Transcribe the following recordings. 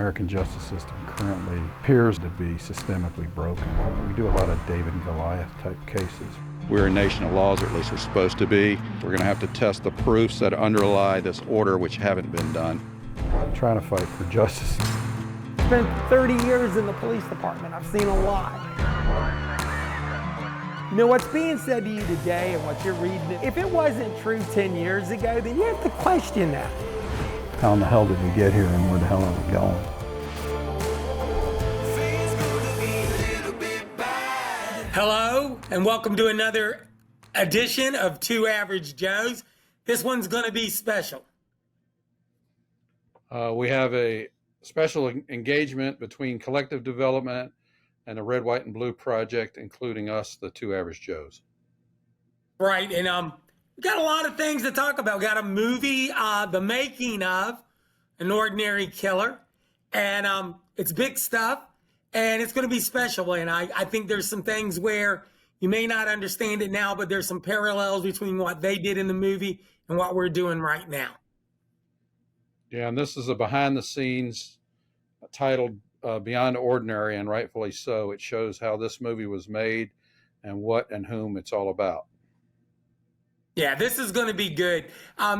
American justice system currently appears to be systemically broken. We do a lot of David and Goliath type cases. We're a nation of laws, or at least we're supposed to be. We're going to have to test the proofs that underlie this order, which haven't been done. I'm trying to fight for justice. Spent 30 years in the police department. I've seen a lot. You know, what's being said to you today and what you're reading, if it wasn't true 10 years ago, then you have to question that. How in the hell did we get here and where the hell are we going? Hello, and welcome to another edition of Two Average Joes. This one's going to be special. We have a special engagement between Collective Development and the Red, White, and Blue Project, including us, the Two Average Joes. Right, and we got a lot of things to talk about. We got a movie, The Making of an Ordinary Killer, and it's big stuff, and it's going to be special. And I think there's some things where you may not understand it now, but there's some parallels between what they did in the movie and what we're doing right now. Yeah, and this is a behind the scenes titled Beyond Ordinary, and rightfully so. It shows how this movie was made and what and whom it's all about. Yeah, this is going to be good.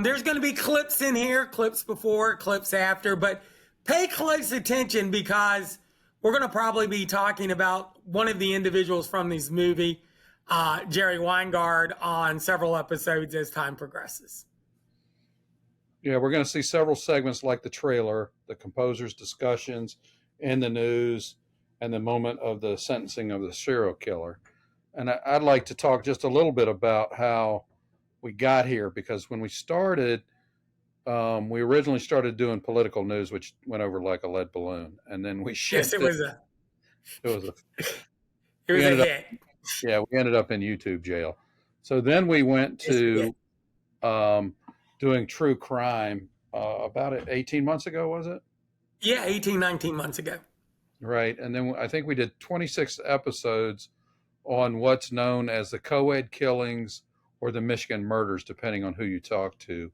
There's going to be clips in here, clips before, clips after, but pay close attention because we're going to probably be talking about one of the individuals from this movie, Gerald Wingeart, on several episodes as time progresses. Yeah, we're going to see several segments like the trailer, the composer's discussions in the news, and the moment of the sentencing of the serial killer. And I'd like to talk just a little bit about how we got here, because when we started, we originally started doing political news, which went over like a lead balloon, and then we shifted. Yes, it was a hit. Yeah, we ended up in YouTube jail. So then we went to doing true crime about 18 months ago, was it? Yeah, 18, 19 months ago. Right. And then I think we did 26 episodes on what's known as the co-ed killings or the Michigan murders, depending on who you talk to.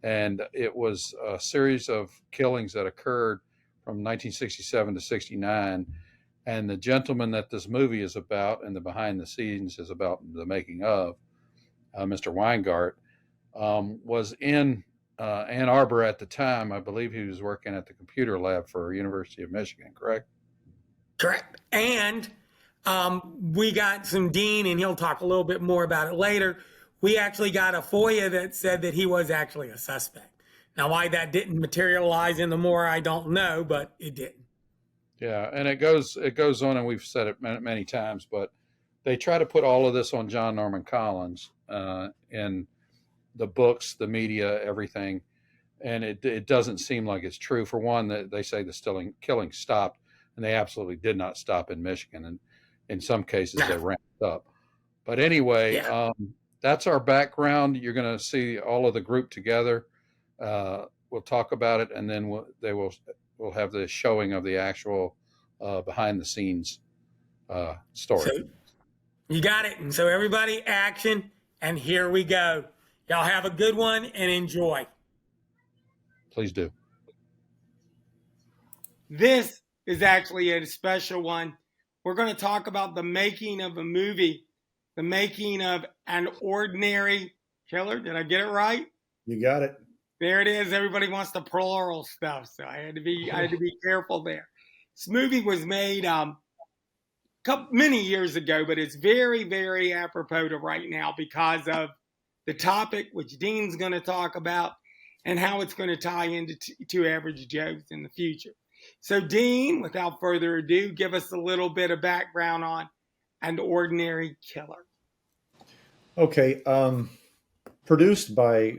And it was a series of killings that occurred from 1967 to 69. And the gentleman that this movie is about and the behind the scenes is about the making of, Mr. Wingeart, was in Ann Arbor at the time. I believe he was working at the computer lab for University of Michigan, correct? Correct. And we got some Dean, and he'll talk a little bit more about it later. We actually got a FOIA that said that he was actually a suspect. Now, why that didn't materialize in the more, I don't know, but it didn't. Yeah, and it goes on, and we've said it many times, but they try to put all of this on John Norman Collins in the books, the media, everything, and it doesn't seem like it's true. For one, that they say the killing stopped, and they absolutely did not stop in Michigan, and in some cases they ramped up. But anyway, that's our background. You're going to see all of the group together. We'll talk about it, and then we'll have the showing of the actual behind the scenes story. So, you got it. And so everybody, action, and here we go. Y'all have a good one and enjoy. Please do. This is actually a special one. We're going to talk about the making of a movie, the making of an ordinary killer. Did I get it right? You got it. There it is. Everybody wants the plural stuff, so I had to be careful there. This movie was made many years ago, but it's very, very apropos to right now because of the topic, which Dean's going to talk about, and how it's going to tie into Two Average Joes in the future. So, Dean, without further ado, give us a little bit of background on An Ordinary Killer. Okay. Produced by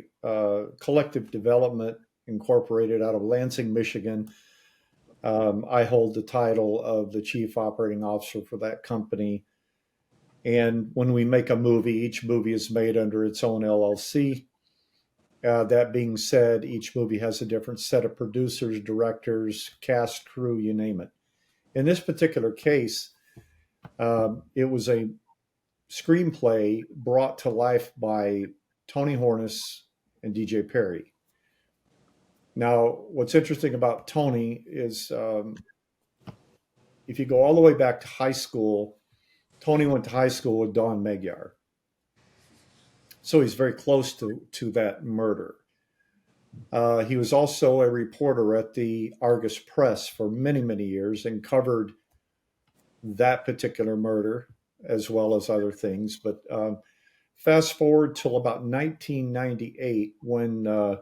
Collective Development Incorporated out of Lansing, Michigan. I hold the title of the chief operating officer for that company. And when we make a movie, each movie is made under its own LLC. That being said, each movie has a different set of producers, directors, cast, crew, you name it. In this particular case, it was a screenplay brought to life by Tony Hornis and DJ Perry. Now, what's interesting about Tony is if you go all the way back to high school, Tony went to high school with Don Magyar. So he's very close to that murder. He was also a reporter at the Argus Press for many, many years and covered that particular murder as well as other things. But fast forward till about 1998 when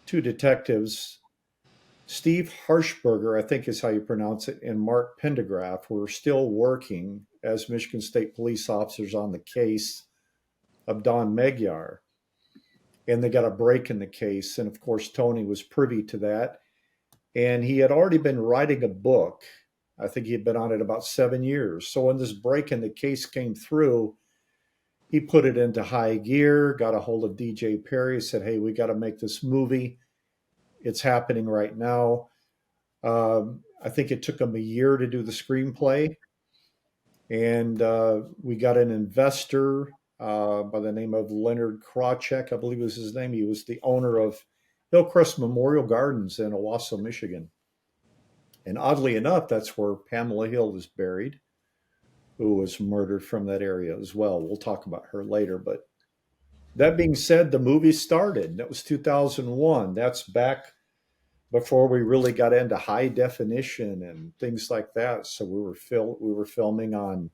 two detectives, Steve Harshberger, I think is how you pronounce it, and Mark Pendergraph were still working as Michigan State police officers on the case of Don Magyar. And they got a break in the case. And of course, Tony was privy to that. And he had already been writing a book. I think he had been on it about 7 years. So when this break in the case came through, he put it into high gear, got a hold of DJ Perry, said, hey, we got to make this movie. It's happening right now. I think it took him a year to do the screenplay. And we got an investor by the name of Leonard Krawcheck, I believe was his name. He was the owner of Hillcrest Memorial Gardens in Owasso, Michigan. And oddly enough, that's where Pamela Hill is buried, who was murdered from that area as well. We'll talk about her later. But that being said, the movie started. That was 2001. That's back before we really got into high definition and things like that. So we were filming on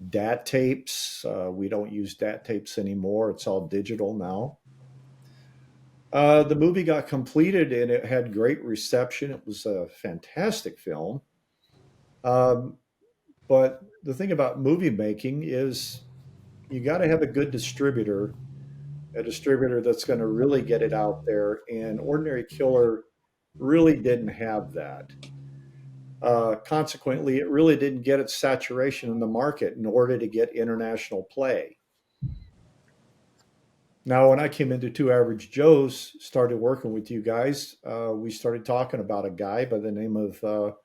DAT tapes. We don't use DAT tapes anymore. It's all digital now. The movie got completed and it had great reception. It was a fantastic film. But the thing about movie making is you got to have a good distributor, a distributor that's going to really get it out there. And Ordinary Killer really didn't have that. Consequently, it really didn't get its saturation in the market in order to get international play. Now, when I came into Two Average Joes, started working with you guys, we started talking about a guy by the name of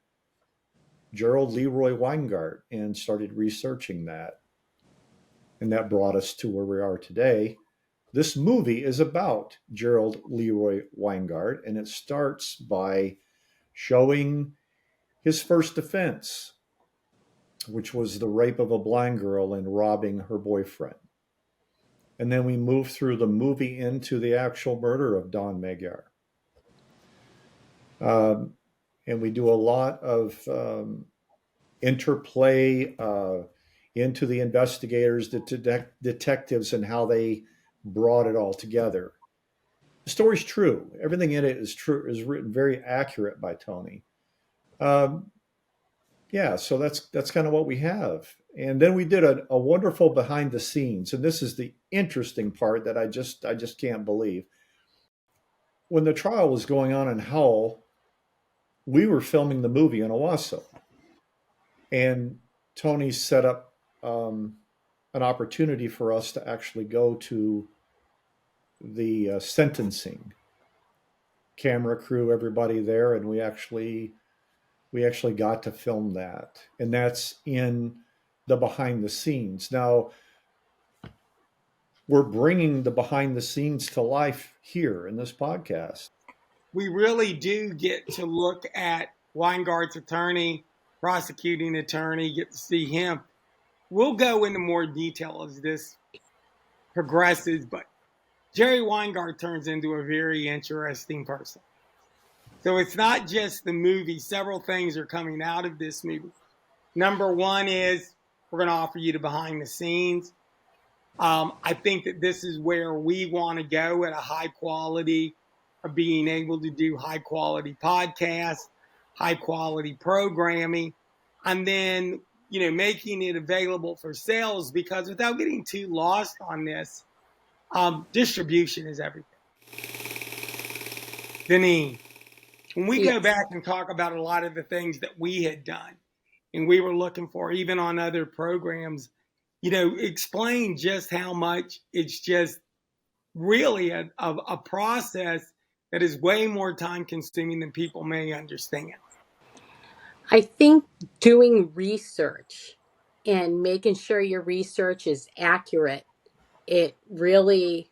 Gerald Leroy Wingeart and started researching that. And that brought us to where we are today. This movie is about Gerald Leroy Wingeart, and it starts by showing his first offense, which was the rape of a blind girl and robbing her boyfriend. And then we move through the movie into the actual murder of Don Magyar. And we do a lot of interplay into the investigators, the detectives, and how they brought it all together. The story's true. Everything in it is true, is written very accurate by Tony. Yeah, so that's kind of what we have. And then we did a wonderful behind the scenes, and this is the interesting part that I just can't believe. When the trial was going on in Howell, we were filming the movie in Owasso, and Tony set up an opportunity for us to actually go to the sentencing. Camera crew, everybody there, and we actually got to film that, and that's in the behind the scenes. Now, we're bringing the behind the scenes to life here in this podcast. We really do get to look at Weingart's attorney, prosecuting attorney, get to see him. We'll go into more detail as this progresses, but Jerry Weingart turns into a very interesting person. So it's not just the movie. Several things are coming out of this movie. Number one is we're going to offer you the behind the scenes. I think that this is where we want to go at a high quality of being able to do high quality podcasts, high quality programming, and then, making it available for sales, because without getting too lost on this, distribution is everything. Deneen, when we go back and talk about a lot of the things that we had done and we were looking for, even on other programs, explain just how much it's just really a process that is way more time consuming than people may understand. I think doing research and making sure your research is accurate, it really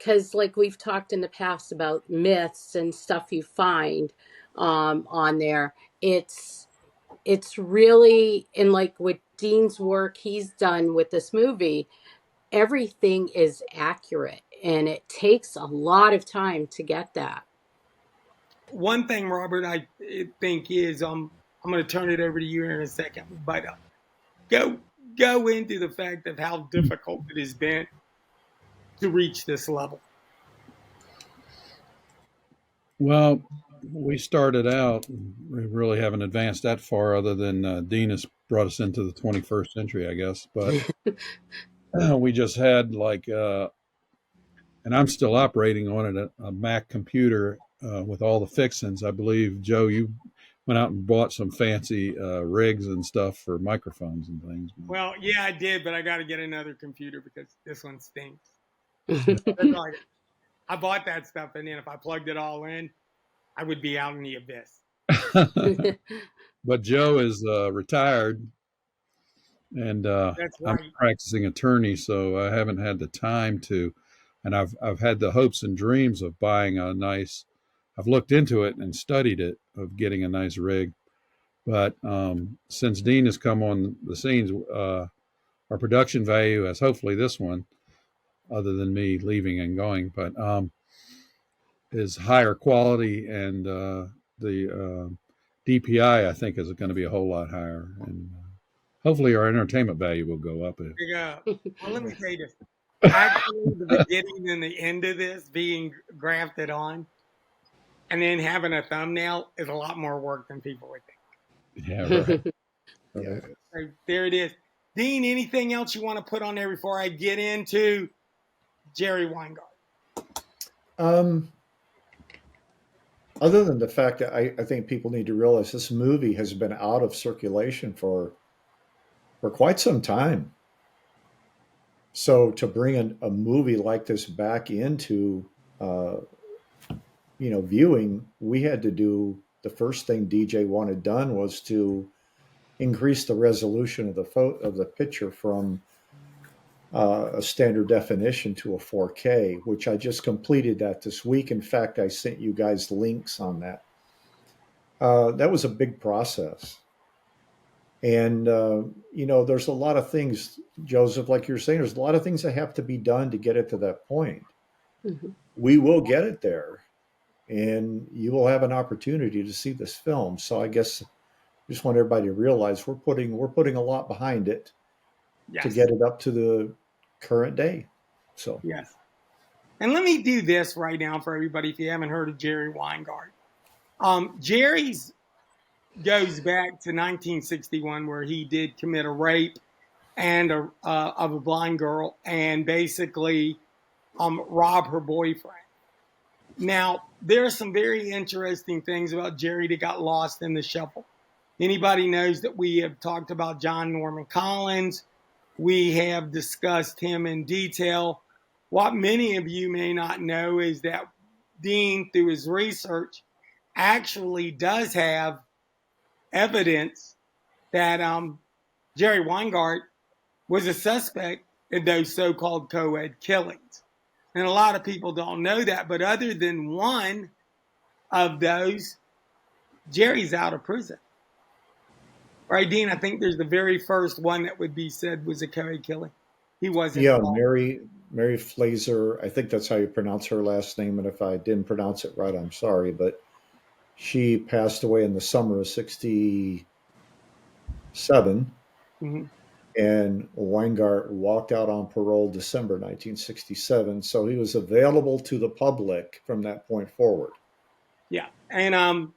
because like we've talked in the past about myths and stuff you find on there, it's really, and like with Dean's work he's done with this movie, everything is accurate, and it takes a lot of time to get that. One thing, Robert, I think is I'm going to turn it over to you in a second, but go into the fact of how difficult it has been to reach this level. Well, we started out, we really haven't advanced that far other than Dean has brought us into the 21st century, I guess. But we just had and I'm still operating on it, a Mac computer with all the fixings. I believe, Joe, you went out and bought some fancy rigs and stuff for microphones and things. Well, yeah, I did, but I got to get another computer because this one stinks. I bought that stuff, and then if I plugged it all in, I would be out in the abyss. But Joe is retired, and That's I'm right. a practicing attorney, so I haven't had the time to. And I've had the hopes and dreams of buying a nice. I've looked into it and studied it of getting a nice rig, but since Dean has come on the scenes, our production value has hopefully this one, other than me leaving and going, but is higher quality, and the DPI I think is going to be a whole lot higher, and hopefully our entertainment value will go up. Well, let me say this. Actually, the beginning and the end of this being grafted on and then having a thumbnail is a lot more work than people would think. Yeah, right. Yeah. So there it is. Dean, anything else you want to put on there before I get into Jerry Wingeart? Other than the fact that I think people need to realize this movie has been out of circulation for quite some time. So to bring a movie like this back into viewing, we had to do the first thing DJ wanted done was to increase the resolution of the picture from a standard definition to a 4K, which I just completed that this week. In fact, I sent you guys links on that. That was a big process. And, there's a lot of things, Joseph, like you're saying, there's a lot of things that have to be done to get it to that point. Mhm. We will get it there, and you will have an opportunity to see this film. So I guess I just want everybody to realize we're putting a lot behind it to get it up to the current day. So yes. And let me do this right now for everybody if you haven't heard of Jerry Wingeart. Jerry's goes back to 1961, where he did commit a rape and of a blind girl and basically rob her boyfriend. Now, there are some very interesting things about Jerry that got lost in the shuffle. Anybody knows that we have talked about John Norman Collins. We have discussed him in detail. What many of you may not know is that Dean, through his research, actually does have evidence that Jerry Wingeart was a suspect in those so-called co-ed killings. And a lot of people don't know that, but other than one of those, Jerry's out of prison. Right, Dean? I think there's the very first one that would be said was a co-ed killing. He wasn't. Yeah, Mary Flazer, I think that's how you pronounce her last name. And if I didn't pronounce it right, I'm sorry. But she passed away in the summer of 67. Mm-hmm. And Wingeart walked out on parole December 1967. So he was available to the public from that point forward. Yeah. And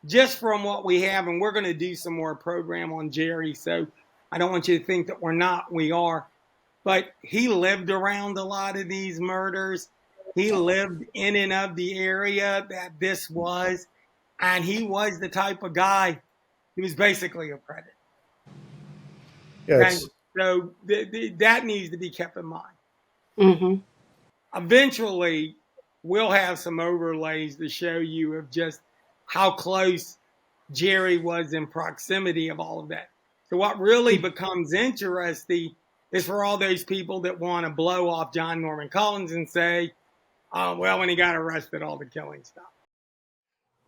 just from what we have, and we're going to do some more program on Jerry, so I don't want you to think that we're not. We are. But he lived around a lot of these murders. He lived in and of the area that this was. And he was the type of guy who was basically a predator. Yeah, so that needs to be kept in mind. Mm-hmm. Eventually, we'll have some overlays to show you of just how close Jerry was in proximity of all of that. So what really becomes interesting is for all those people that want to blow off John Norman Collins and say, oh, well, when he got arrested, all the killing stopped.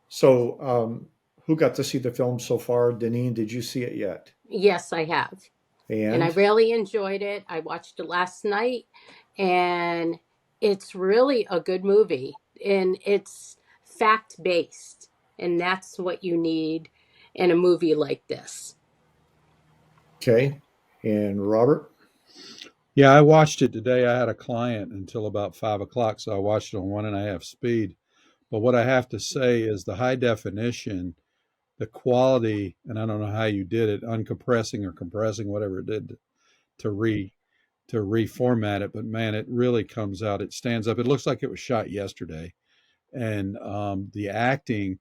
So, who got to see the film so far? Deneen, did you see it yet? Yes, I have. And I And really enjoyed it. I watched it last night, and it's really a good movie. And it's fact based, and that's what you need in a movie like this. okay, and Robert. Yeah, I watched it today. I had a client until about 5 o'clock, so I watched it on 1.5 speed. But what I have to say is the high definition, the quality, and I don't know how you did it, uncompressing or compressing, whatever it did to reformat it. But man, it really comes out. It stands up. It looks like it was shot yesterday, and the acting,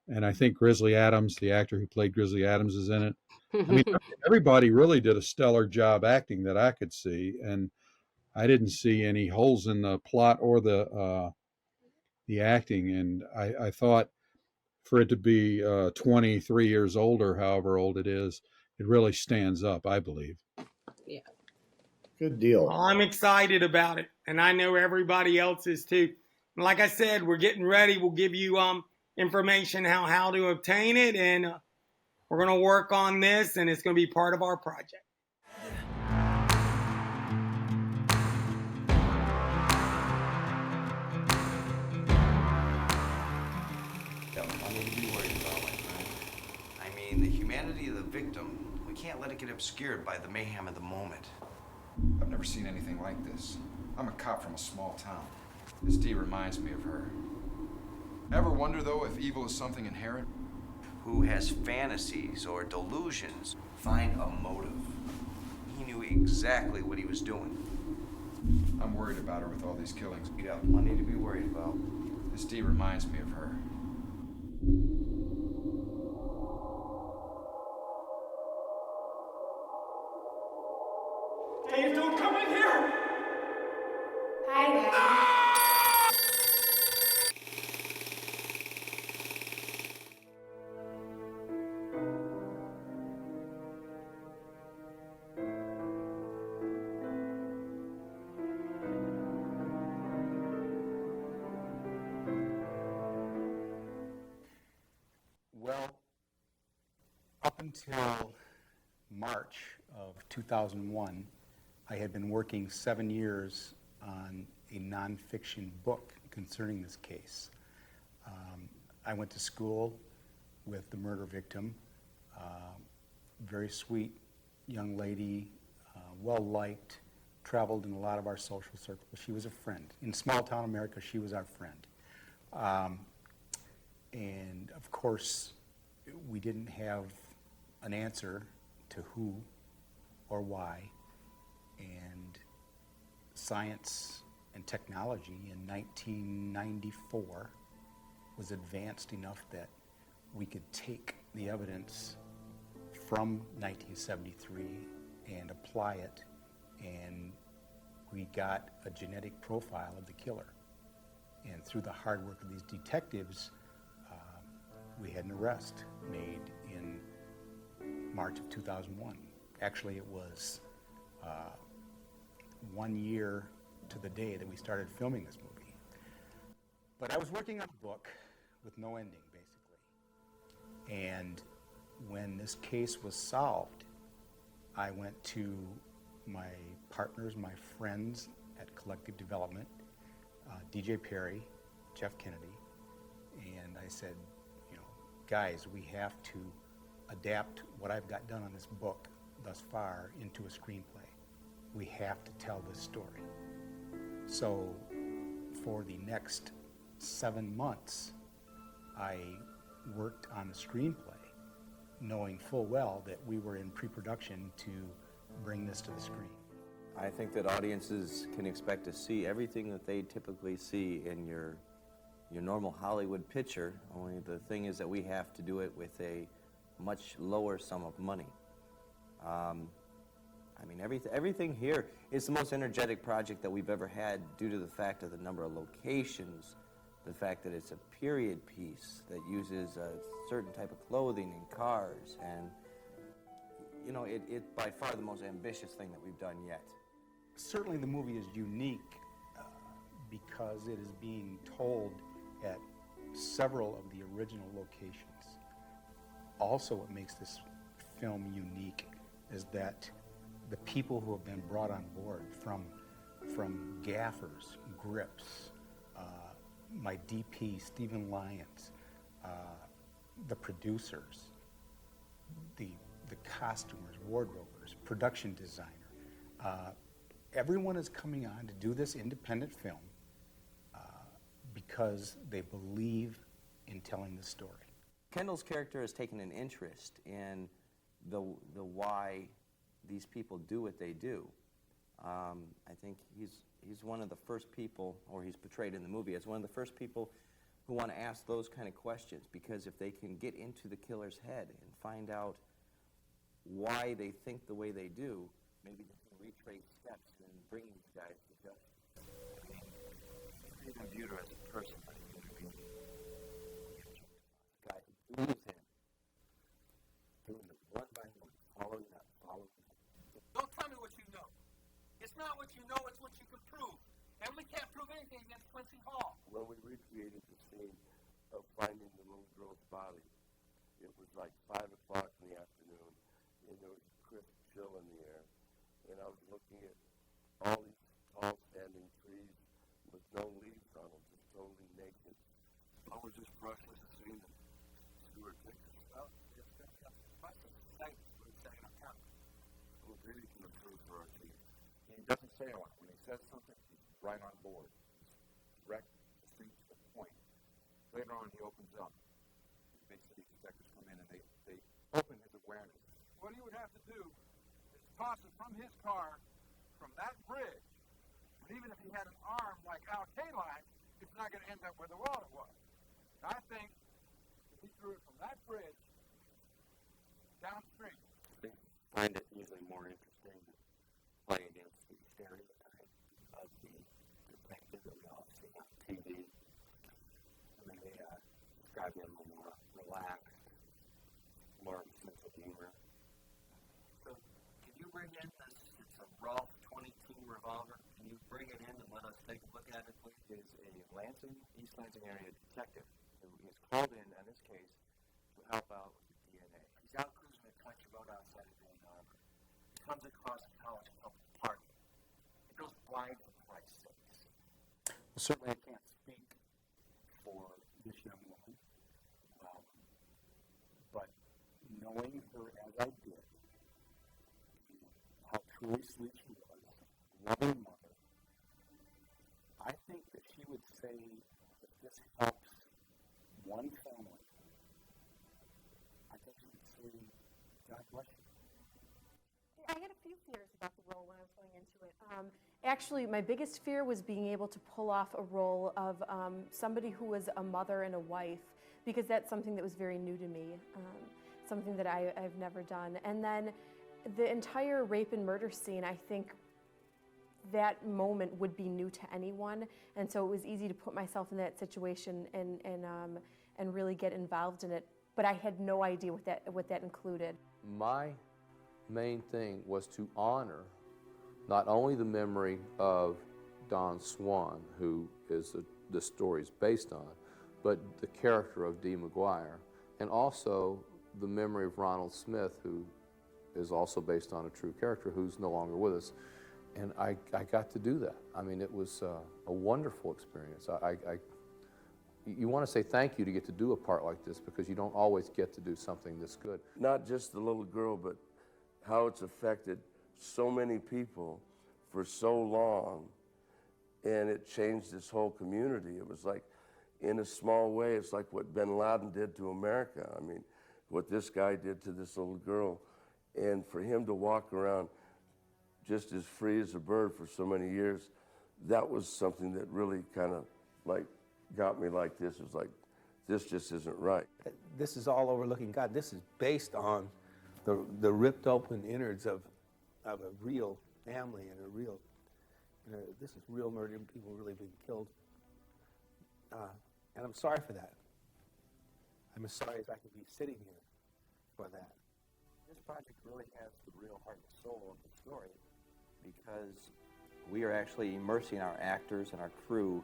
and I think Grizzly Adams, the actor who played Grizzly Adams, is in it. I mean, everybody really did a stellar job acting that I could see, and I didn't see any holes in the plot or the acting. And I thought for it to be 23 years old or however old it is, it really stands up, I believe. Yeah. Good deal. Well, I'm excited about it, and I know everybody else is too. And like I said, we're getting ready. We'll give you information how to obtain it, and we're going to work on this, and it's going to be part of our project. Nothing to be worried about, my friend. I mean, the humanity of the victim, we can't let it get obscured by the mayhem of the moment. I've never seen anything like this. I'm a cop from a small town. This Dee reminds me of her. Ever wonder, though, if evil is something inherent? Who has fantasies or delusions, find a motive. He knew exactly what he was doing. I'm worried about her with all these killings. You got plenty to be worried about. This Dee reminds me of her. Dave, don't come in here! Hi, Dad. Well, up until March of 2001, I had been working 7 years on a nonfiction book concerning this case. I went to school with the murder victim, very sweet young lady, well-liked, traveled in a lot of our social circles. She was a friend. In small-town America, she was our friend. And of course, we didn't have an answer to who or why. And science and technology in 1994 was advanced enough that we could take the evidence from 1973 and apply it, and we got a genetic profile of the killer. And through the hard work of these detectives, we had an arrest made in March of 2001. Actually, it was 1 year to the day that we started filming this movie. But I was working on a book with no ending, basically. And when this case was solved, I went to my partners, my friends at Collective Development, DJ Perry, Jeff Kennedy, and I said, guys, we have to adapt what I've got done on this book thus far into a screenplay. We have to tell this story. So for the next 7 months, I worked on a screenplay, knowing full well that we were in pre-production to bring this to the screen. I think that audiences can expect to see everything that they typically see in your normal Hollywood picture, only the thing is that we have to do it with a much lower sum of money. I mean, everything here is the most energetic project that we've ever had due to the fact of the number of locations, the fact that it's a period piece that uses a certain type of clothing and cars, and you know, it's by far the most ambitious thing that we've done yet. Certainly the movie is unique because it is being told at several of the original locations. Also, what makes this film unique is that the people who have been brought on board, from gaffers, grips, my DP, Stephen Lyons, the producers, the costumers, wardrobers, production designer, everyone is coming on to do this independent film because they believe in telling the story. Kendall's character has taken an interest in the why these people do what they do. I think he's one of the first people, or he's portrayed in the movie as one of the first people who want to ask those kind of questions, because if they can get into the killer's head and find out why they think the way they do, maybe they can retrace steps and bring these guys to justice. I don't view her as a person, but a human being. A guy who believes in doing it one by one, following up. Don't tell me what you know. It's not what you know, it's what you can prove. And we can't prove anything against Quincy Hall. When we recreated the scene of finding the little girl's body, it was like 5 o'clock in the afternoon, and there was a crisp chill in the air, and I was looking at all these tall standing trees with no leaves on them, just totally naked. I was just breathless to see them. Stuart, take us. Well, it's going to be a process. We're setting up camp. Well, really can improve for our team. He doesn't say a lot. When he says something, he's right on board. Direct, distinct to the point. Later on, he opens up. Basically, these detectives come in and they open his awareness. What he would have to do is toss it from his car, from that bridge. And even if he had an arm like Al Kaline, it's not going to end up where the water was. And I think if he threw it from that bridge downstream. They find it usually more interesting to play against the stereotype of the detective that we all see on TV. I mean, they describe him a more relaxed, more sense of humor. So, can you bring in this, it's a Rolf 22 revolver, can you bring it in and let us take a look at it, please? He is a East Lansing area detective who is called in this case, to help out with the DNA. He's out cruising a country road outside of Green Harbor. He comes across a college public park. He goes blind for Christ's sakes. Well, certainly I can't speak for this young woman, but knowing her as I did, how truly sweet she was, loving mother, I think that she would say that this helps one family. I think she would say, God bless you. I had a few fears about the role when I was going into it. Actually, my biggest fear was being able to pull off a role of somebody who was a mother and a wife, because that's something that was very new to me, something that I've never done. And then the entire rape and murder scene, I think that moment would be new to anyone, and so it was easy to put myself in that situation and really get involved in it. But I had no idea what that included. My main thing was to honor not only the memory of Don Swan, who is the story's based on, but the character of Dee McGuire, and also the memory of Ronald Smith, who is also based on a true character who's no longer with us. And I got to do that. I mean, it was a wonderful experience. You want to say thank you to get to do a part like this, because you don't always get to do something this good. Not just the little girl, but how it's affected so many people for so long, and it changed this whole community. It was like, in a small way, it's like what bin Laden did to America. I mean, what this guy did to this little girl, and for him to walk around just as free as a bird for so many years, that was something that really kind of like got me like this. It was like, this just isn't right. This is all overlooking God. This is based on the ripped open innards of a real family and a real, this is real murder and people really being killed. And I'm sorry for that. I'm as sorry as I could be sitting here for that. This project really has the real heart and soul of the story because we are actually immersing our actors and our crew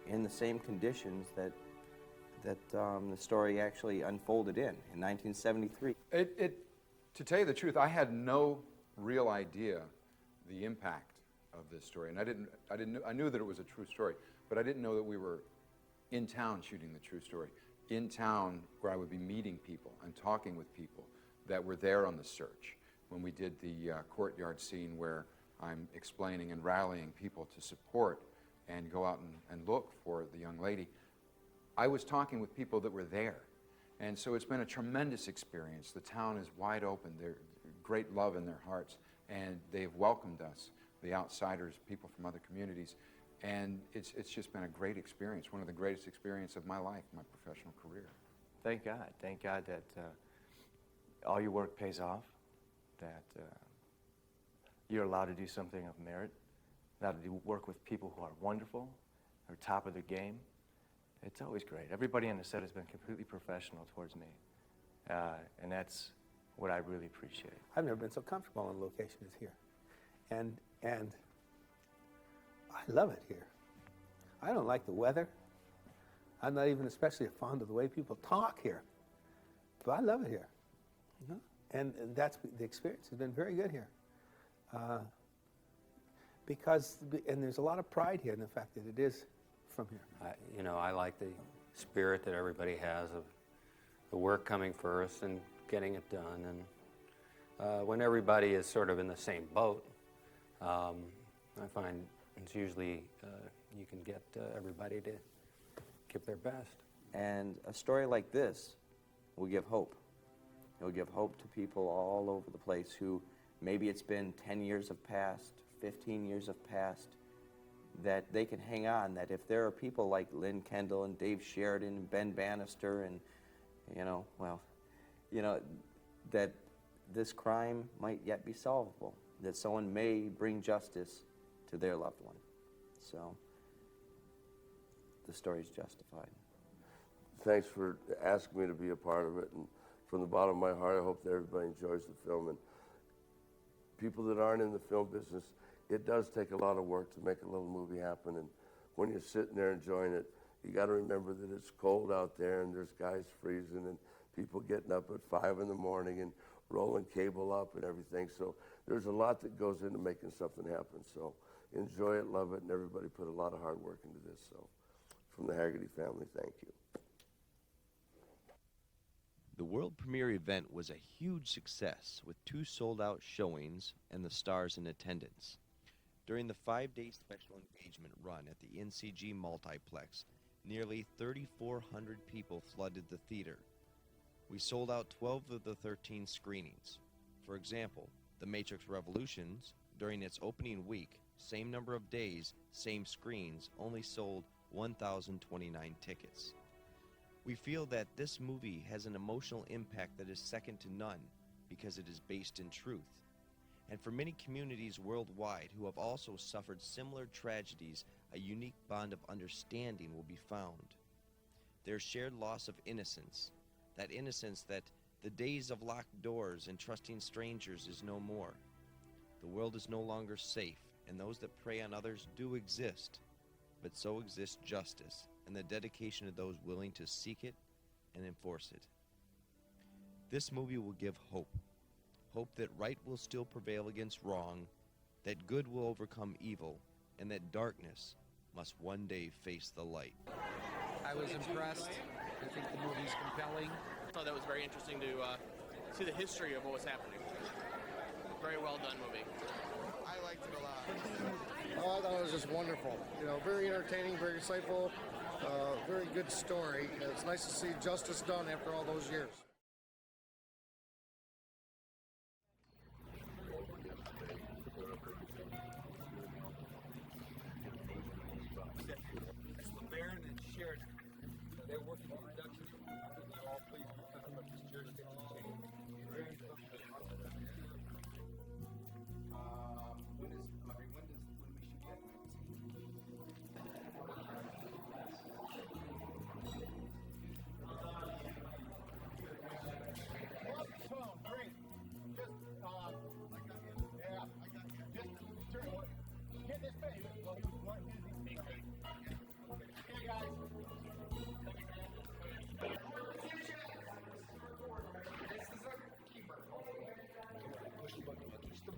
in the same conditions that the story actually unfolded in 1973. To tell you the truth, I had no real idea the impact of this story, and I knew that it was a true story, but I didn't know that we were in town shooting the true story. In town, where I would be meeting people and talking with people that were there on the search. When we did the courtyard scene where I'm explaining and rallying people to support and go out and look for the young lady, I was talking with people that were there. And so it's been a tremendous experience. The town is wide open. There's great love in their hearts, and they've welcomed us, the outsiders, people from other communities. And it's just been a great experience, one of the greatest experiences of my life, my professional career. Thank God that all your work pays off, that you're allowed to do something of merit, allowed to work with people who are wonderful, who are top of their game. It's always great. Everybody on the set has been completely professional towards me, and that's what I really appreciate. I've never been so comfortable on location as here, and I love it here. I don't like the weather. I'm not even especially fond of the way people talk here, but I love it here. You know? And that's the experience has been very good here, because there's a lot of pride here in the fact that it is from here. I like the spirit that everybody has of the work coming first and getting it done. And when everybody is sort of in the same boat, I find it's usually you can get everybody to give their best. And a story like this will give hope. It will give hope to people all over the place who maybe it's been 10 years have passed, 15 years have passed, that they can hang on, that if there are people like Lynn Kendall and Dave Sheridan and Ben Bannister and, that this crime might yet be solvable, that someone may bring justice to their loved one. So the story's justified. Thanks for asking me to be a part of it, and from the bottom of my heart, I hope that everybody enjoys the film. And people that aren't in the film business, it does take a lot of work to make a little movie happen, and when you're sitting there enjoying it, you got to remember that it's cold out there and there's guys freezing and people getting up at 5 in the morning and rolling cable up and everything. So there's a lot that goes into making something happen. So enjoy it, love it, and everybody put a lot of hard work into this. So from the Haggerty family, thank you. The world premiere event was a huge success with 2 sold-out showings and the stars in attendance. During the 5-day special engagement run at the NCG Multiplex, nearly 3,400 people flooded the theater. We sold out 12 of the 13 screenings. For example, The Matrix Revolutions, during its opening week, same number of days, same screens, only sold 1,029 tickets. We feel that this movie has an emotional impact that is second to none because it is based in truth. And for many communities worldwide who have also suffered similar tragedies, a unique bond of understanding will be found. Their shared loss of innocence, that innocence that the days of locked doors and trusting strangers is no more. The world is no longer safe, and those that prey on others do exist, but so exists justice and the dedication of those willing to seek it and enforce it. This movie will give hope. Hope that right will still prevail against wrong, that good will overcome evil, and that darkness must one day face the light. I was impressed. I think the movie's compelling. I thought that was very interesting to see the history of what was happening. Very well done movie. I liked it a lot. Oh, I thought it was just wonderful. Very entertaining, very insightful, very good story. It's nice to see justice done after all those years. Baron and Sheridan. They're working on production. They're all pleased with this jurisdiction change. Very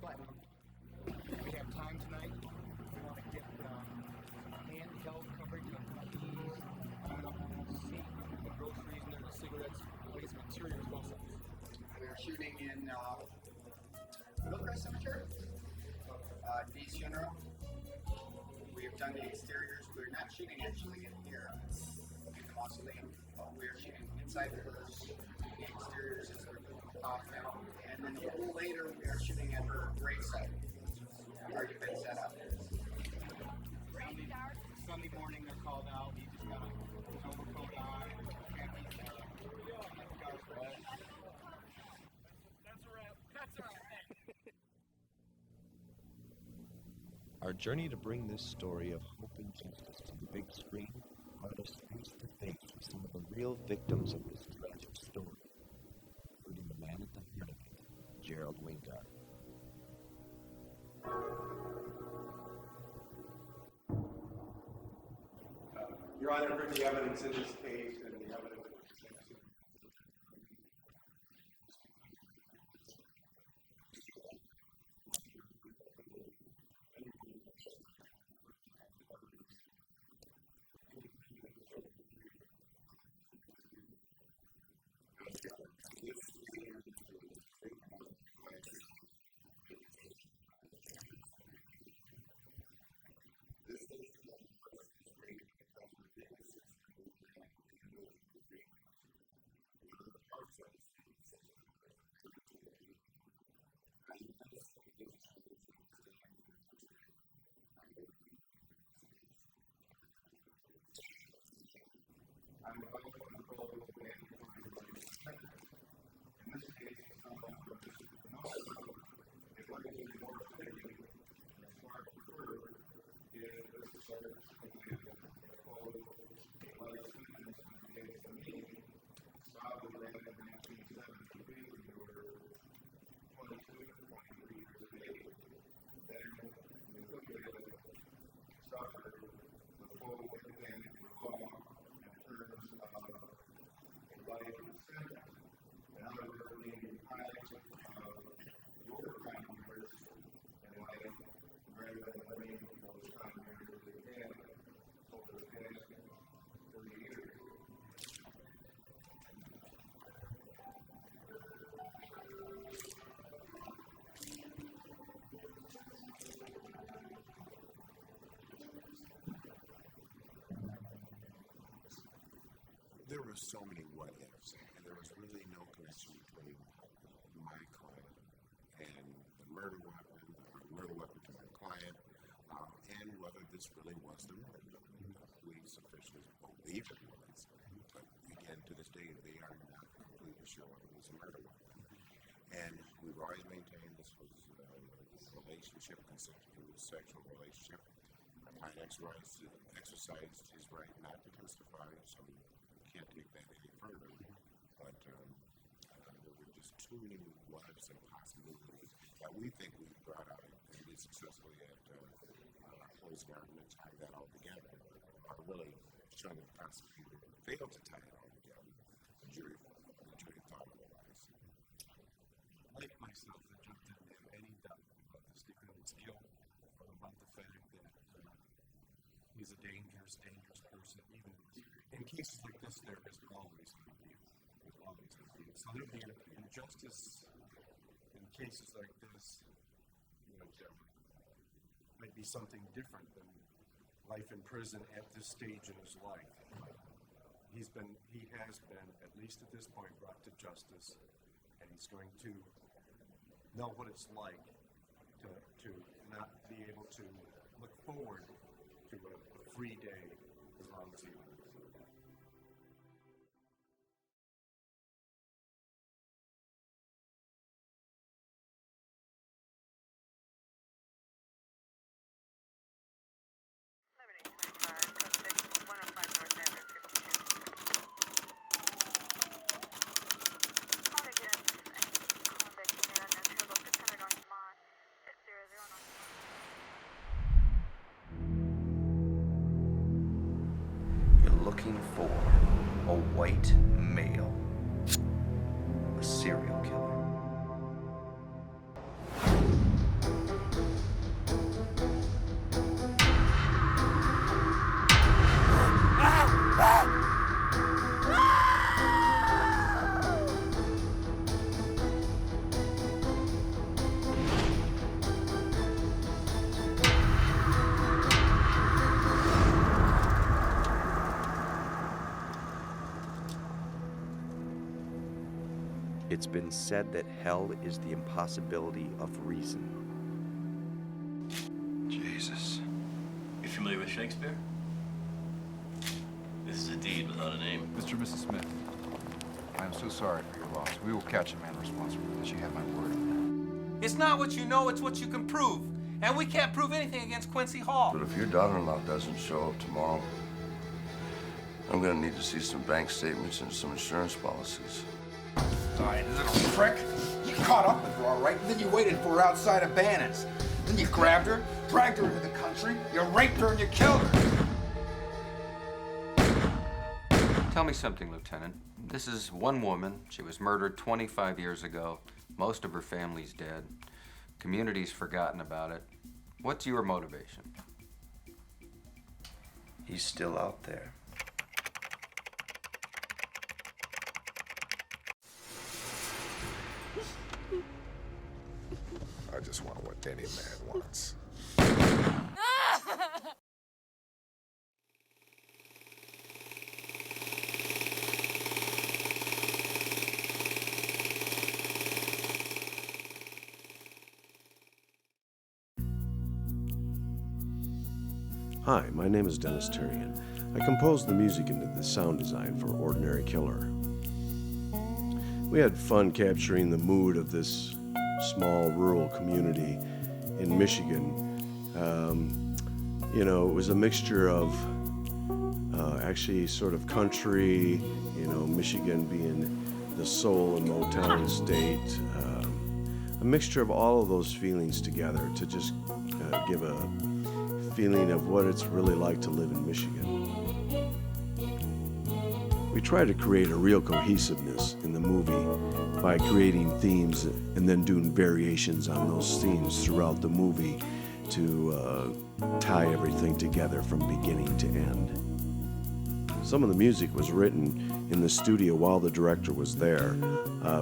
But we have time tonight. We want to get handheld coverage of these coming up to see the groceries and the cigarettes, waste materials also. We are shooting in Hillcrest Cemetery, Dee's funeral. We have done the exteriors. We're not shooting actually in here in the mausoleum, but we are shooting inside the hearse. The exteriors as we're moving the coffin out. And then a little later, we are shooting at her gravesite. We've already been set up. Sunday morning, they're called out. He just got his overcoat on. Our journey to bring this story of hope and justice to the big screen brought us face to face with some of the real victims of this tragic story, including the man at the heart of it, Gerald Wingeart. Your Honor, I've heard the evidence in this case and the evidence that was presented to There were so many what ifs, and there was really no connection between my client and the murder weapon to my client, and whether this really was the murder. Police officials believe it was, but again, to this day, they are not completely sure it was a murder weapon. And we've always maintained this was a relationship, consistent sexual relationship. My client exercised his right not to testify, so we can't take that any further. But there were just too many what-ifs and possibilities that we think we brought out and did successfully at closing argument, tying that all together. Really showing the prosecutor failed to tie it all together. The jury thought otherwise. Like myself, the judge didn't have any doubt about this defendant's guilt or about the fact that he's a dangerous person. Even in cases like this, there is always abuse. There's always abuse. So there'll be an injustice in cases like this. There might be something different than life in prison at this stage in his life. He has been, at least at this point, brought to justice, and he's going to know what it's like to not be able to look forward to a free day as long as he lives. Looking for a white male, a serial killer. It's been said that hell is the impossibility of reason. Jesus. You familiar with Shakespeare? This is a deed without a name. Mr. and Mrs. Smith, I am so sorry for your loss. We will catch a man responsible for this. You have my word on that. It's not what you know, it's what you can prove. And we can't prove anything against Quincy Hall. But if your daughter-in-law doesn't show up tomorrow, I'm gonna need to see some bank statements and some insurance policies. Sorry, little prick. You caught up with her, all right? And then you waited for her outside of Bannon's. Then you grabbed her, dragged her into the country, you raped her, and you killed her. Tell me something, Lieutenant. This is one woman. She was murdered 25 years ago. Most of her family's dead. Community's forgotten about it. What's your motivation? He's still out there. I just want what any man wants. Hi, my name is Dennis Turian. I composed the music into the sound design for Ordinary Killer. We had fun capturing the mood of this small rural community in Michigan. You know, it was a mixture of actually sort of country, you know, Michigan being the soul and Motown state, a mixture of all of those feelings together to just give a feeling of what it's really like to live in Michigan. We try to create a real cohesiveness in the movie by creating themes and then doing variations on those themes throughout the movie to tie everything together from beginning to end. Some of the music was written in the studio while the director was there,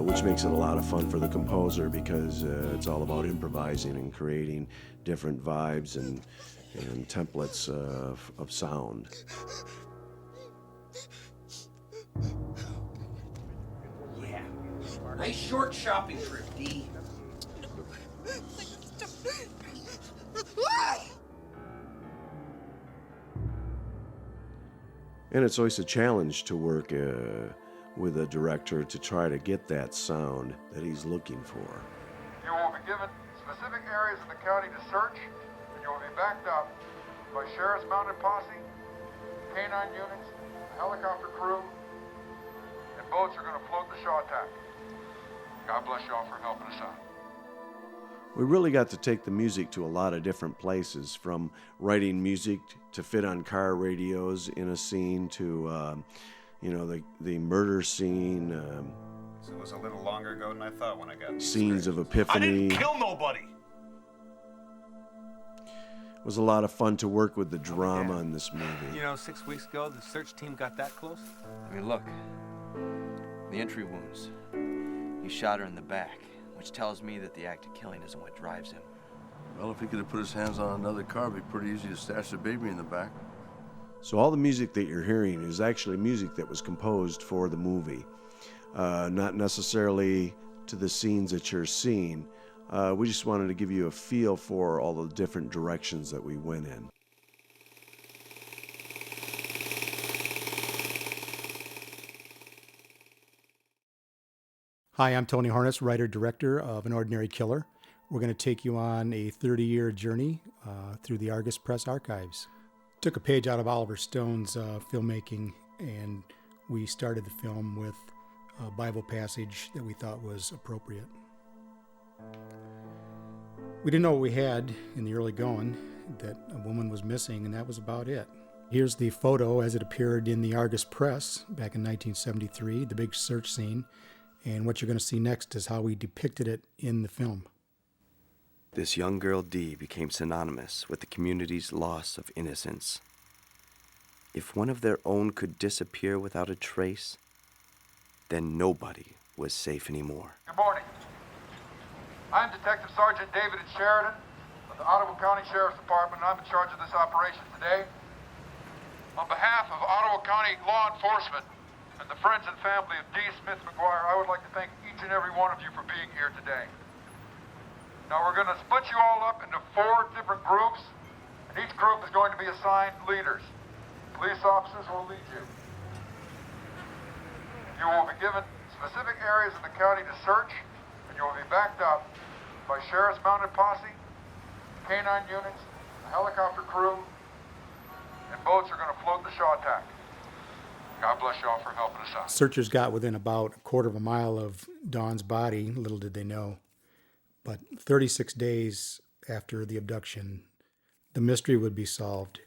which makes it a lot of fun for the composer because it's all about improvising and creating different vibes and templates of sound. Yeah. Nice short shopping trip, D. And it's always a challenge to work with a director to try to get that sound that he's looking for. You will be given specific areas of the county to search, and you will be backed up by sheriff's mounted posse, canine units, a helicopter crew, and boats are going to float the Shaw attack. God bless y'all for helping us out. We really got to take the music to a lot of different places, from writing music to fit on car radios in a scene to, you know, the murder scene. So it was a little longer ago than I thought when I got these Scenes of scripts. epiphany. I didn't kill nobody. It was a lot of fun to work with the drama in this movie. You know, 6 weeks ago, the search team got that close? I mean, look. The entry wounds. He shot her in the back, which tells me that the act of killing isn't what drives him. Well, if he could have put his hands on another car, it'd be pretty easy to stash the baby in the back. So all the music that you're hearing is actually music that was composed for the movie, not necessarily to the scenes that you're seeing. We just wanted to give you a feel for all the different directions that we went in. Hi, I'm Tony Harness, writer-director of An Ordinary Killer. We're going to take you on a 30-year journey through the Argus Press archives. Took a page out of Oliver Stone's filmmaking, and we started the film with a Bible passage that we thought was appropriate. We didn't know what we had in the early going, that a woman was missing, and that was about it. Here's the photo as it appeared in the Argus Press back in 1973, the big search scene. And what you're going to see next is how we depicted it in the film. This young girl Dee became synonymous with the community's loss of innocence. If one of their own could disappear without a trace, then nobody was safe anymore. Good morning. I'm Detective Sergeant David Sheridan of the Ottawa County Sheriff's Department, and I'm in charge of this operation today. On behalf of Ottawa County law enforcement and the friends and family of D. Smith McGuire, I would like to thank each and every one of you for being here today. Now we're going to split you all up into 4 different groups, and each group is going to be assigned leaders. Police officers will lead you. You will be given specific areas of the county to search, and you will be backed up by sheriff's mounted posse, canine units, a helicopter crew, and boats are going to float the Shaw attack. God bless y'all for helping us out. Searchers got within about a quarter of a mile of Dawn's body, little did they know. But 36 days after the abduction, the mystery would be solved,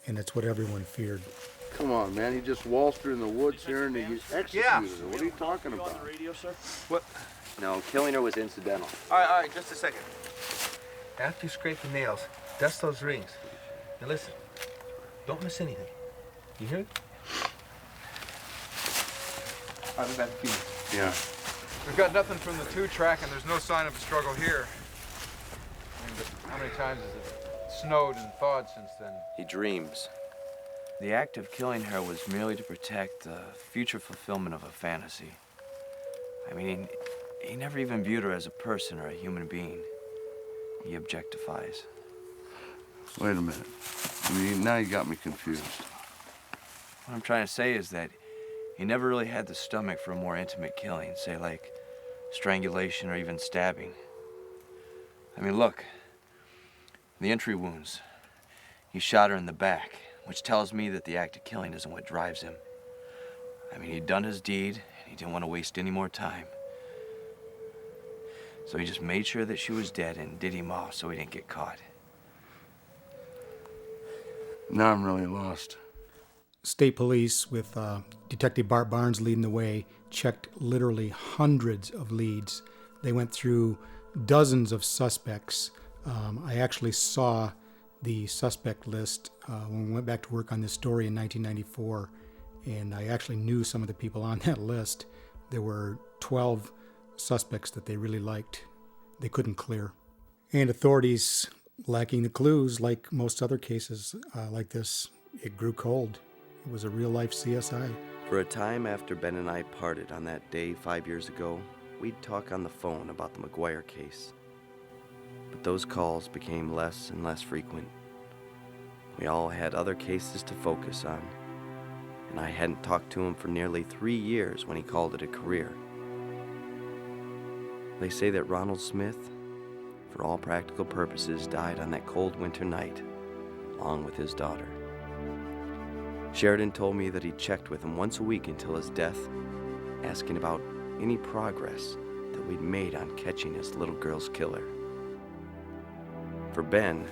and it's what everyone feared. Come on, man. He just waltzed her in the woods here and he executed her. What are you talking about? What? No, killing her was incidental. All right, just a second. After you scrape the nails, dust those rings. Now listen, don't miss anything. You hear it? How does that feel? Yeah. We've got nothing from the 2-track, and there's no sign of a struggle here. I mean, but how many times has it snowed and thawed since then? He dreams. The act of killing her was merely to protect the future fulfillment of a fantasy. I mean, he never even viewed her as a person or a human being. He objectifies. Wait a minute. I mean, now you got me confused. What I'm trying to say is that he never really had the stomach for a more intimate killing, say like strangulation or even stabbing. I mean, look, the entry wounds. He shot her in the back, which tells me that the act of killing isn't what drives him. I mean, he'd done his deed, and he didn't want to waste any more time. So he just made sure that she was dead and did him off so he didn't get caught. Now I'm really lost. State police, with Detective Bart Barnes leading the way, checked literally hundreds of leads. They went through dozens of suspects. I actually saw the suspect list when we went back to work on this story in 1994, and I actually knew some of the people on that list. There were 12 suspects that they really liked. They couldn't clear. And authorities, lacking the clues, like most other cases like this, it grew cold. It was a real-life CSI. For a time after Ben and I parted on that day 5 years ago, we'd talk on the phone about the McGuire case. But those calls became less and less frequent. We all had other cases to focus on, and I hadn't talked to him for nearly 3 years when he called it a career. They say that Ronald Smith, for all practical purposes, died on that cold winter night, along with his daughter. Sheridan told me that he checked with him once a week until his death, asking about any progress that we'd made on catching his little girl's killer. For Ben,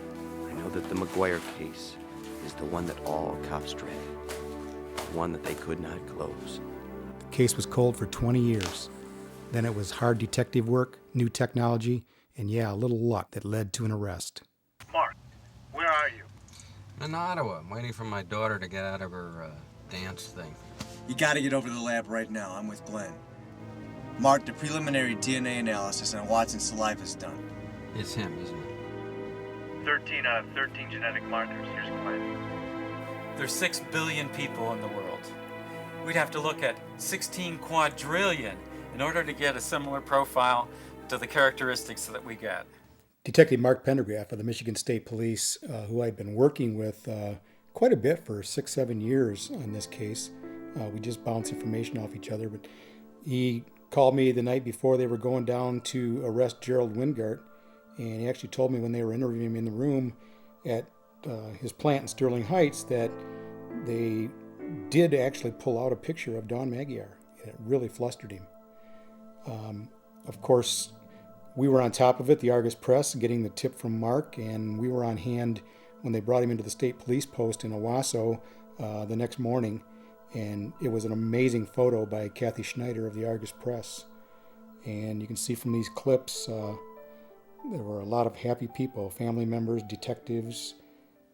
I know that the McGuire case is the one that all cops dread, the one that they could not close. The case was cold for 20 years. Then it was hard detective work, new technology, and yeah, a little luck that led to an arrest. Mark, where are you? In Ottawa. I'm waiting for my daughter to get out of her dance thing. You gotta get over to the lab right now. I'm with Glenn. Mark, the preliminary DNA analysis on Watson's saliva is done. It's him, isn't it? 13 out of 13 genetic markers. Here's Glenn. There's 6 billion people in the world. We'd have to look at 16 quadrillion in order to get a similar profile to the characteristics that we get. Detective Mark Pendergraph of the Michigan State Police, who I'd been working with quite a bit for 6-7 years on this case. We just bounced information off each other, but he called me the night before they were going down to arrest Gerald Wingeart, and he actually told me when they were interviewing him in the room at his plant in Sterling Heights that they did actually pull out a picture of Dawn Magyar, and it really flustered him. Of course, we were on top of it, the Argus Press, getting the tip from Mark, and we were on hand when they brought him into the state police post in Owasso the next morning, and it was an amazing photo by Kathy Schneider of the Argus Press. And you can see from these clips, there were a lot of happy people, family members, detectives,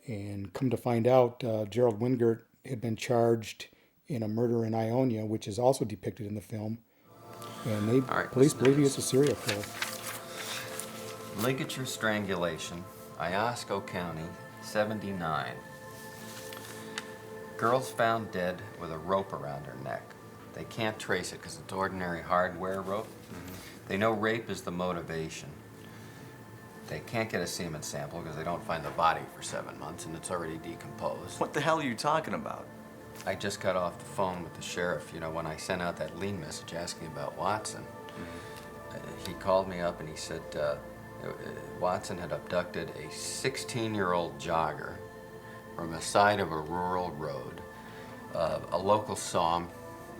and come to find out, Gerald Wingeart had been charged in a murder in Ionia, which is also depicted in the film, and police believe he is a serial killer. Ligature strangulation, Iosco County, 79. Girl's found dead with a rope around her neck. They can't trace it because it's ordinary hardware rope. They know rape is the motivation. They can't get a semen sample because they don't find the body for 7 months and it's already decomposed. What the hell are you talking about? I just got off the phone with the sheriff, you know, when I sent out that lean message asking about Watson. He called me up and he said Watson had abducted a 16-year-old jogger from the side of a rural road. A local saw him.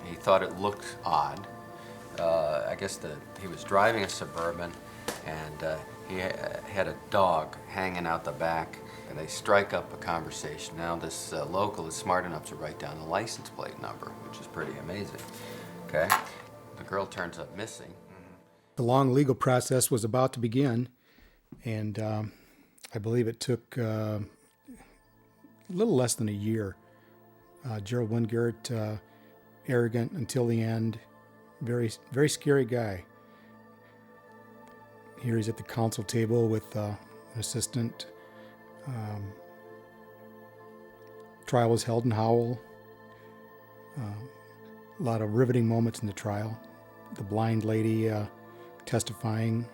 He thought it looked odd. I guess he was driving a Suburban and he had a dog hanging out the back, and they strike up a conversation. Now this local is smart enough to write down the license plate number, which is pretty amazing. Okay? The girl turns up missing. The long legal process was about to begin, and I believe it took a little less than a year. Gerald Wingeart, arrogant until the end, very, very scary guy. Here he's at the counsel table with an assistant. Trial was held in Howell. A lot of riveting moments in the trial. The blind lady testifying,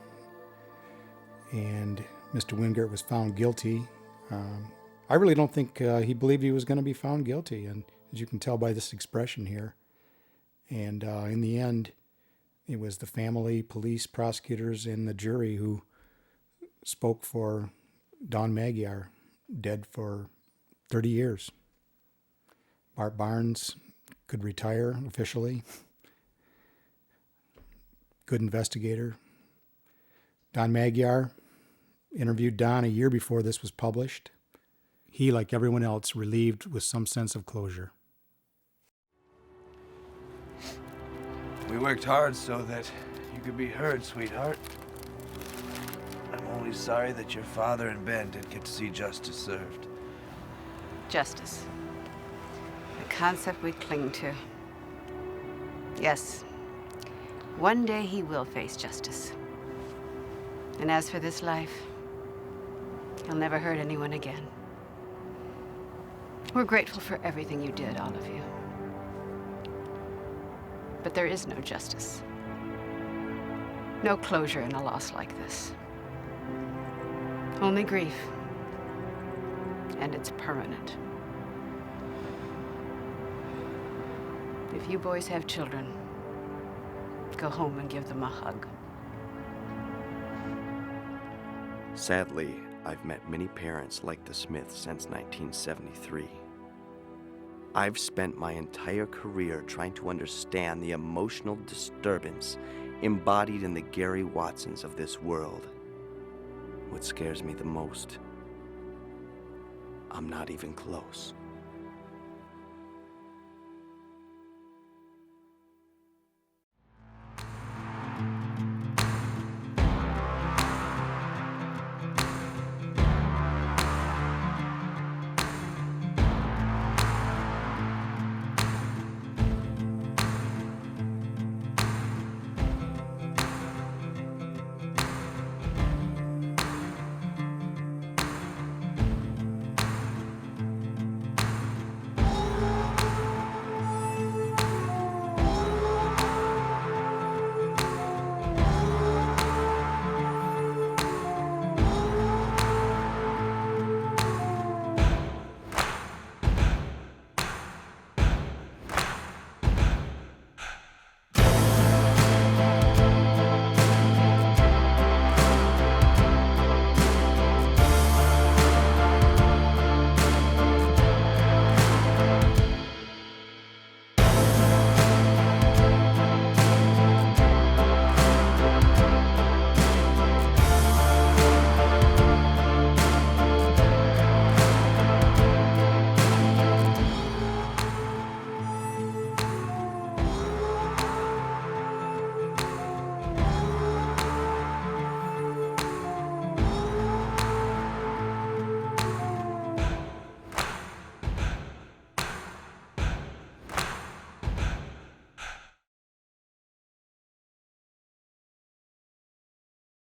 and Mr. Wingeart was found guilty. I really don't think he believed he was going to be found guilty, and as you can tell by this expression here. And in the end, it was the family, police, prosecutors, and the jury who spoke for Don Magyar, dead for 30 years. Bart Barnes could retire officially. Good investigator. Don Magyar interviewed Don a year before this was published. He, like everyone else, relieved with some sense of closure. We worked hard so that you could be heard, sweetheart. I'm only sorry that your father and Ben didn't get to see justice served. Justice. The concept we cling to. Yes. One day he will face justice. And as for this life, he'll never hurt anyone again. We're grateful for everything you did, all of you. But there is no justice. No closure in a loss like this. Only grief. And it's permanent. If you boys have children, go home and give them a hug. Sadly, I've met many parents like the Smiths since 1973. I've spent my entire career trying to understand the emotional disturbance embodied in the Gary Watsons of this world. What scares me the most, I'm not even close.